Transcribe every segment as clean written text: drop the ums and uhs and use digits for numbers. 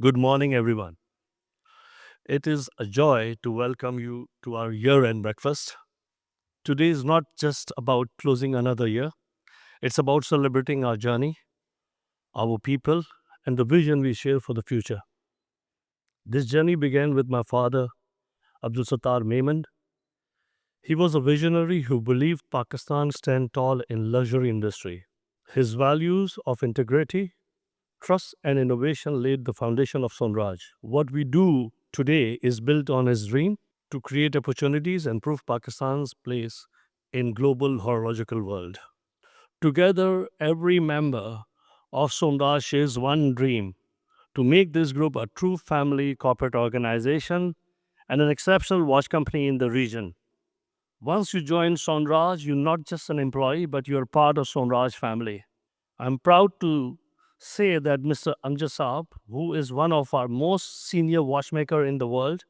Good morning, everyone. It is a joy to welcome you to our year end breakfast. Today is not just about closing another year, it's about celebrating our journey, our people, and the vision we share for the future. This journey began with my father, Abdul Sattar Memon. He was a visionary who believed Pakistan stand tall in luxury industry. His values of integrity, trust, and innovation laid the foundation of Sonraj. What we do today is built on his dream to create opportunities and prove Pakistan's place in global horological world. Together, every member of Sonraj shares one dream to make this group a true family corporate organization and an exceptional watch company in the region. Once you join Sonraj, you're not just an employee, but you're part of Sonraj family. I'm proud to say that Mr. Amjad Saab, who is one of our most senior watchmaker in the world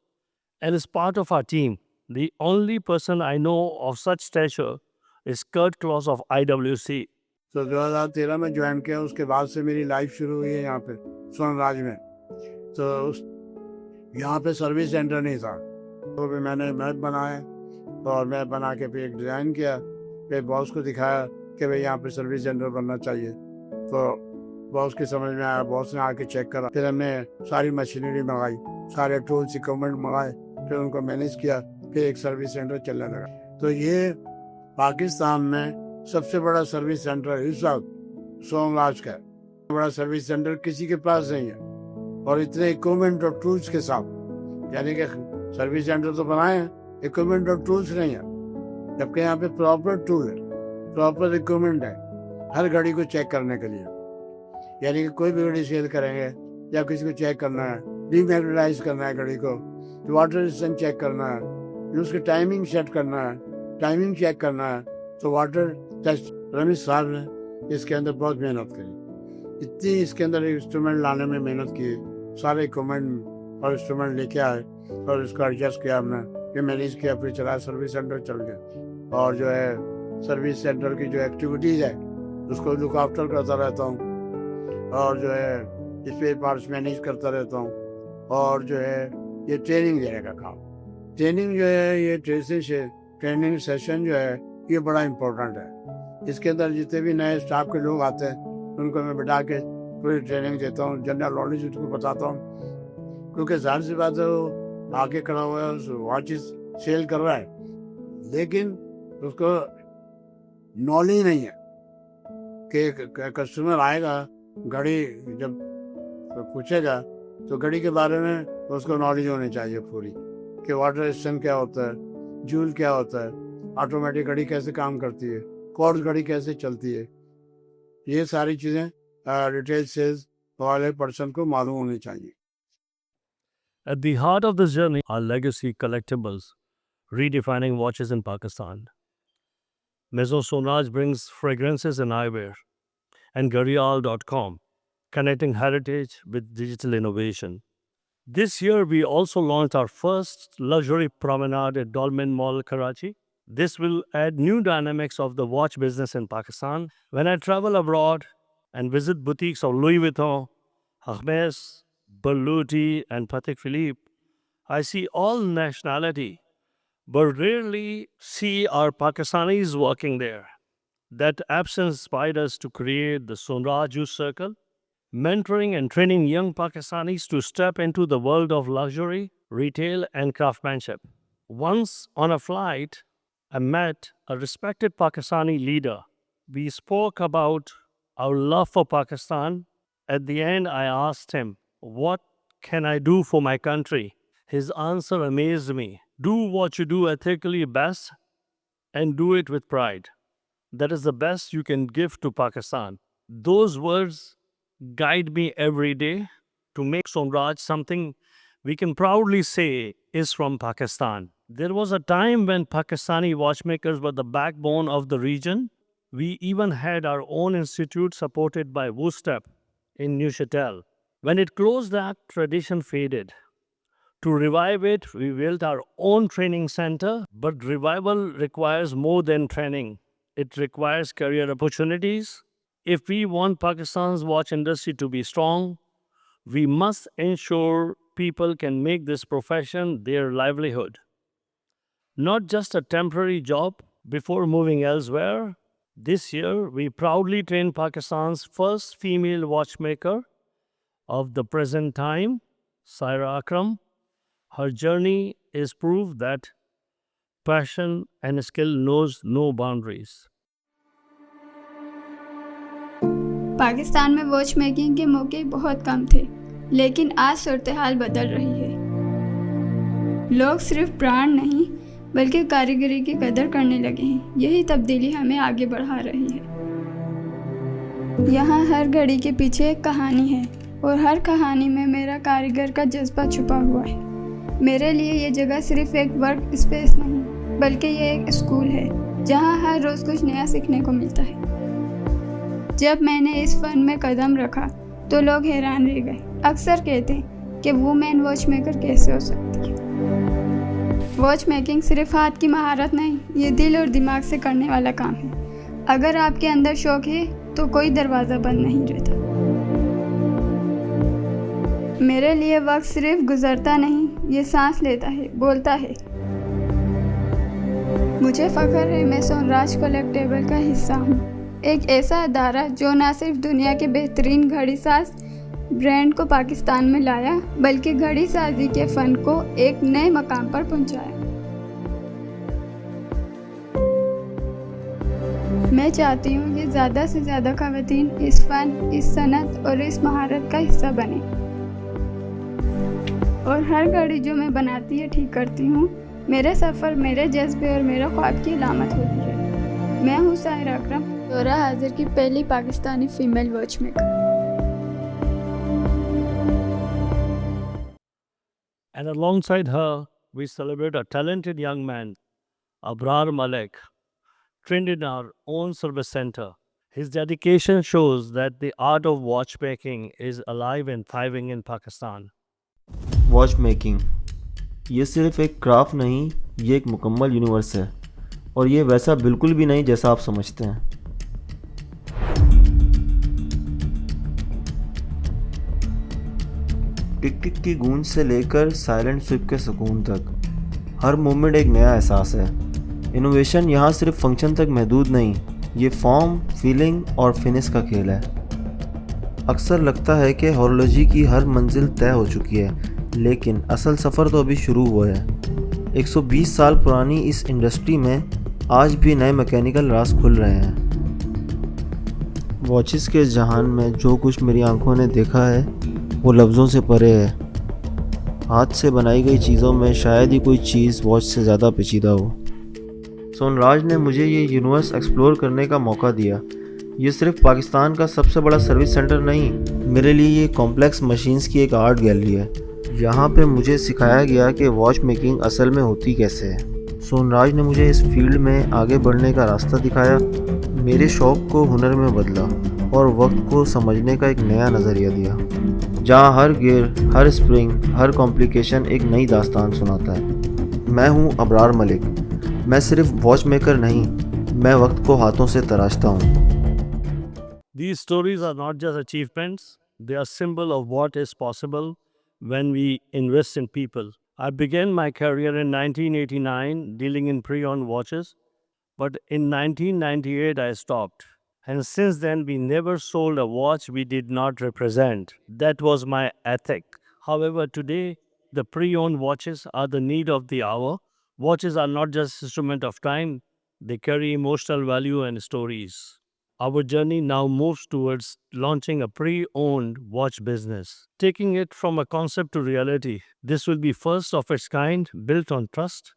and is part of our team, the only person I know of such stature is Kurt Kloss of IWC. तो 2013 में join किया, उसके बाद से मेरी life शुरू हुई है यहाँ पे सोनराज में। तो यहाँ पे सर्विस सेंटर नहीं था, तो फिर मैंने मैप बनाए और मैप बना के फिर एक डिज़ाइन किया, फिर बॉस को दिखाया कि भाई यहाँ पे सर्विस सेंटर बनना चाहिए। तो बॉस की समझ में आया, बॉस ने आके चेक करा, फिर हमने सारी मशीनरी मंगाई, सारे टूल्स इक्विपमेंट मंगाए, फिर उनको मैनेज किया, फिर एक सर्विस सेंटर चलने लगा। तो ये पाकिस्तान में सबसे बड़ा सर्विस सेंटर इस वक्त सोनराज का है। बड़ा सर्विस सेंटर किसी के पास नहीं है, और इतने इक्विपमेंट और टूल्स के साथ, यानी कि सर्विस सेंटर तो बनाए हैं, इक्विपमेंट और टूल्स नहीं है, जबकि यहाँ पे प्रॉपर टूल है, प्रॉपर इक्विपमेंट है हर घड़ी को चेक करने के लिए। यानी कि कोई भी घड़ी सेल करेंगे या किसी को चेक करना है, डीमैग्नेटाइज करना है घड़ी को, तो वाटर रेजिस्टेंस चेक करना है, उसकी टाइमिंग सेट करना है, टाइमिंग चेक करना है, तो वाटर टेस्ट। रमेश साहब ने इसके अंदर बहुत मेहनत करी, इतनी इसके अंदर इंस्ट्रूमेंट लाने में मेहनत की, सारे इक्विपमेंट और इंस्ट्रूमेंट लेके आए और इसको एडजस्ट किया हमने, फिर मैनेज किया, फिर चला, सर्विस सेंटर चल गया। और जो है सर्विस सेंटर की जो एक्टिविटीज़ है उसको लुक आफ्टर करता रहता हूँ, और जो है स्पेयर पार्ट्स मैनेज करता रहता हूँ, और जो है ये ट्रेनिंग देने का काम, ट्रेनिंग जो है ये ट्रेनिंग सेशन जो है ये बड़ा इम्पोर्टेंट है। इसके अंदर जितने भी नए स्टाफ के लोग आते हैं उनको मैं बिठा के पूरी ट्रेनिंग देता हूँ, जनरल नॉलेज उनको बताता हूँ, क्योंकि जाहिर सी बात है वो आगे खड़ा हुआ है, वॉचेस सेल कर रहा है, लेकिन उसको नॉलेज नहीं है कि कस्टमर आएगा, घड़ी जब पूछेगा तो घड़ी के बारे में उसको नॉलेज होनी चाहिए पूरी, कि वाटर रेजिस्टेंस क्या होता है, जूल क्या होता है, ऑटोमेटिक घड़ी कैसे काम करती है, कॉर्ड्स घड़ी कैसे चलती है, ये सारी चीज़ें रिटेल सेल्स वाले पर्सन को मालूम होनी चाहिए। At the heart of this journey are legacy collectibles, redefining watches in Pakistan. Maison Sonraj brings fragrances and eyewear, and Garial.com, connecting heritage with digital innovation. This year, we also launched our first luxury promenade at Dolmen Mall, Karachi. This will add new dynamics of the watch business in Pakistan. When I travel abroad and visit boutiques of Louis Vuitton, Hermes, Berluti, and Patek Philippe, I see all nationality, but rarely see our Pakistanis working there. That absence inspired us to create the Sonraj Youth Circle, mentoring and training young Pakistanis to step into the world of luxury, retail, and craftsmanship. Once on a flight, I met a respected Pakistani leader. We spoke about our love for Pakistan. At the end, I asked him, "What can I do for my country?" His answer amazed me. Do what you do ethically best and do it with pride. That is the best you can give to Pakistan. Those words guide me every day to make Sonraj something we can proudly say is from Pakistan. There was a time when Pakistani watchmakers were the backbone of the region. We even had our own institute supported by Woostep in Neuchâtel. When it closed, that tradition faded. To revive it, we built our own training center, but revival requires more than training. It requires career opportunities. If we want Pakistan's watch industry to be strong, We must ensure people can make this profession their livelihood, not just a temporary job before moving elsewhere. This year, we proudly trained Pakistan's first female watchmaker of the present time, Saira Akram. Her journey is proof that passion and skill knows no boundaries. Pakistan में watch making के मौके बहुत कम थे, लेकिन आज सूरत हाल बदल रही है। लोग सिर्फ ब्रांड नहीं बल्कि कारीगरी की कदर करने लगे हैं। यही तब्दीली हमें आगे बढ़ा रही है। यहाँ हर घड़ी के पीछे एक कहानी है और हर कहानी में मेरा कारीगर का जज्बा छुपा हुआ है। मेरे लिए ये जगह सिर्फ एक वर्क स्पेस नहीं बल्कि ये एक स्कूल है जहाँ हर रोज़ कुछ नया सीखने को मिलता है। जब मैंने इस फन में कदम रखा तो लोग हैरान रह गए। अक्सर कहते हैं कि वुमेन वॉच मेकर कैसे हो सकती है। वॉच मेकिंग सिर्फ हाथ की महारत नहीं, ये दिल और दिमाग से करने वाला काम है। अगर आपके अंदर शौक है तो कोई दरवाज़ा बंद नहीं रहता। मेरे लिए वक्त सिर्फ गुजरता नहीं, ये सांस लेता है, बोलता है। मुझे फ़ख्र है मैं सोनराज कलेक्टिबल का हिस्सा हूँ, एक ऐसा अदारा जो न सिर्फ दुनिया के बेहतरीन घड़ी साज ब्रांड को पाकिस्तान में लाया बल्कि घड़ी साजी के फ़न को एक नए मकाम पर पहुंचाया। मैं चाहती हूँ कि ज़्यादा से ज़्यादा ख़वातीन इस फ़न, इस सनत और इस महारत का हिस्सा बने और हर घड़ी जो मैं बनाती या ठीक करती हूँ मेरे सफ़र, मेरे जज्बे और मेरे ख्वाब की अलामत होती है। मैं हूँ सायरा अकरम, दौरा हाजिर की पहली Pakistani female watch maker. And alongside her, we celebrate a talented young man, Abrar Malik, trained in our own service center. His dedication shows that the art of watchmaking is alive and thriving in Pakistan. Watch making ये सिर्फ एक craft नहीं, ये एक मुकम्मल universe है और ये वैसा बिल्कुल भी नहीं जैसा आप समझते हैं। टिक टिक की गूंज से लेकर साइलेंट स्विप के सुकून तक हर मोमेंट एक नया एहसास है। इनोवेशन यहाँ सिर्फ फंक्शन तक महदूद नहीं, ये फॉर्म, फीलिंग और फिनिश का खेल है। अक्सर लगता है कि हॉर्लोजी की हर मंजिल तय हो चुकी है, लेकिन असल सफ़र तो अभी शुरू हुआ है। 120 साल पुरानी इस इंडस्ट्री में आज भी नए मैकेनिकल राज खुल रहे हैं। वॉचेस के जहान में जो कुछ मेरी आंखों ने देखा है वो लफ्ज़ों से परे है। हाथ से बनाई गई चीज़ों में शायद ही कोई चीज़ वॉच से ज़्यादा पेचीदा हो। सोनराज ने मुझे ये यूनिवर्स एक्सप्लोर करने का मौका दिया। ये सिर्फ पाकिस्तान का सबसे बड़ा सर्विस सेंटर नहीं, मेरे लिए ये कॉम्प्लेक्स मशीन्स की एक आर्ट गैलरी है। यहाँ पे मुझे सिखाया गया कि वॉच मेकिंग असल में होती कैसे है। सोनराज ने मुझे इस फील्ड में आगे बढ़ने का रास्ता दिखाया, मेरे शौक़ को हुनर में बदला और वक्त को समझने का एक नया नज़रिया दिया, जहाँ हर गियर, हर स्प्रिंग, हर कॉम्प्लिकेशन एक नई दास्तान सुनाता है। मैं हूँ अबरार मलिक। मैं सिर्फ वॉच मेकर नहीं, मैं वक्त को हाथों से तराशता हूँ। These stories are not just achievements, they are symbol of what is possible when we invest in people. I began my career in 1989 dealing in pre-owned watches, but in 1998 I stopped. And since then we never sold a watch we did not represent. That was my ethic. However, today the pre-owned watches are the need of the hour. Watches are not just instrument of time, they carry emotional value and stories. Our journey now moves towards launching a pre-owned watch business, taking it from a concept to reality. This will be first of its kind, built on trust,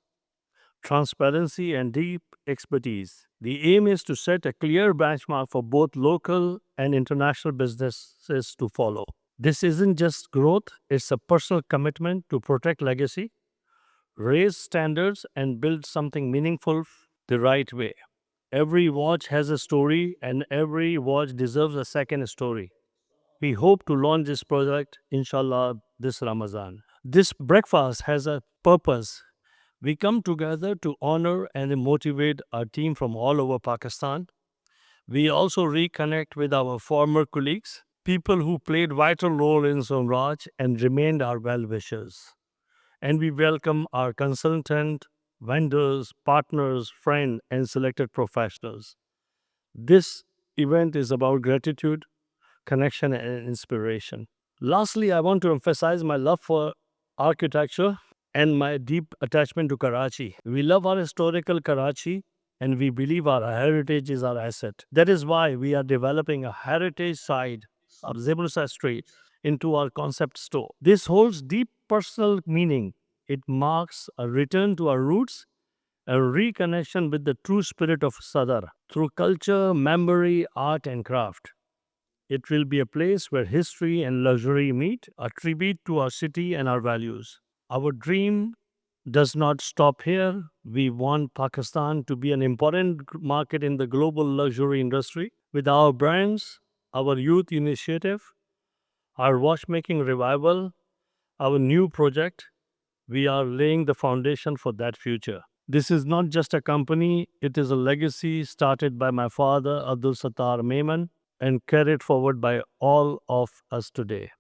transparency, and deep expertise. The aim is to set a clear benchmark for both local and international businesses to follow. This isn't just growth, it's a personal commitment to protect legacy, raise standards, and build something meaningful the right way. Every watch has a story, and every watch deserves a second story. We hope to launch this project, inshallah, this Ramadan. This breakfast has a purpose. We come together to honor and motivate our team from all over Pakistan. We also reconnect with our former colleagues, people who played vital role in Sonraj and remained our well-wishers. And we welcome our consultant, vendors, partners, friends, and selected professionals. This event is about gratitude, connection, and inspiration. Lastly, I want to emphasize my love for architecture and my deep attachment to Karachi. We love our historical Karachi and we believe our heritage is our asset. That is why we are developing a heritage side of Zebusa Street into our concept store. This holds deep personal meaning. It marks a return to our roots, a reconnection with the true spirit of Sadar through culture, memory, art, and craft. It will be a place where history and luxury meet, a tribute to our city and our values. Our dream does not stop here. We want Pakistan to be an important market in the global luxury industry. With our brands, our youth initiative, our watchmaking revival, our new project, we are laying the foundation for that future. This is not just a company, it is a legacy started by my father, Abdul Sattar Memon, and carried forward by all of us today.